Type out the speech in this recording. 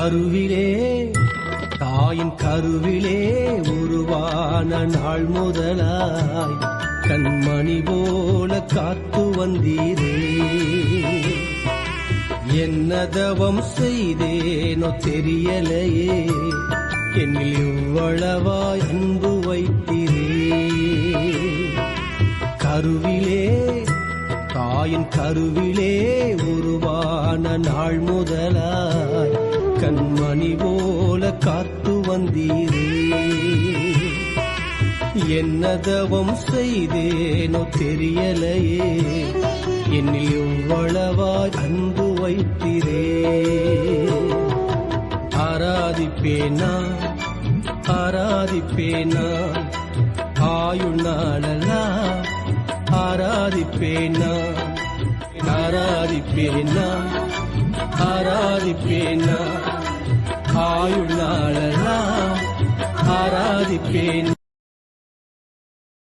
கருவிலே தாயின் கருவிலே உருவான நாள் முதலாய் கண்மணி போல காத்து வந்தீரே. என்ன தவம் செய்தேனோ தெரியலையே, என்னில் இவ்வளவாய் அன்பு வைத்தீரே. கருவிலே தாயின் கருவிலே உருவான நாள் முதலாய் கண்மணி போல காத்து வந்தீரே. என்ன தவம் செய்தேனோ தெரியலையே, என்னில் எவ்வளவாய் அன்பு வைத்தீரே. ஆராதிப்பேனா ஆராதிப்பேனா ஆயுள் நாளெல்லாம் ஆராதிப்பேனா ஆராதிப்பேனா ஆராதிப்பேனா ஆயுள் நாளெல்லாம் ஆராதிப்பேன்.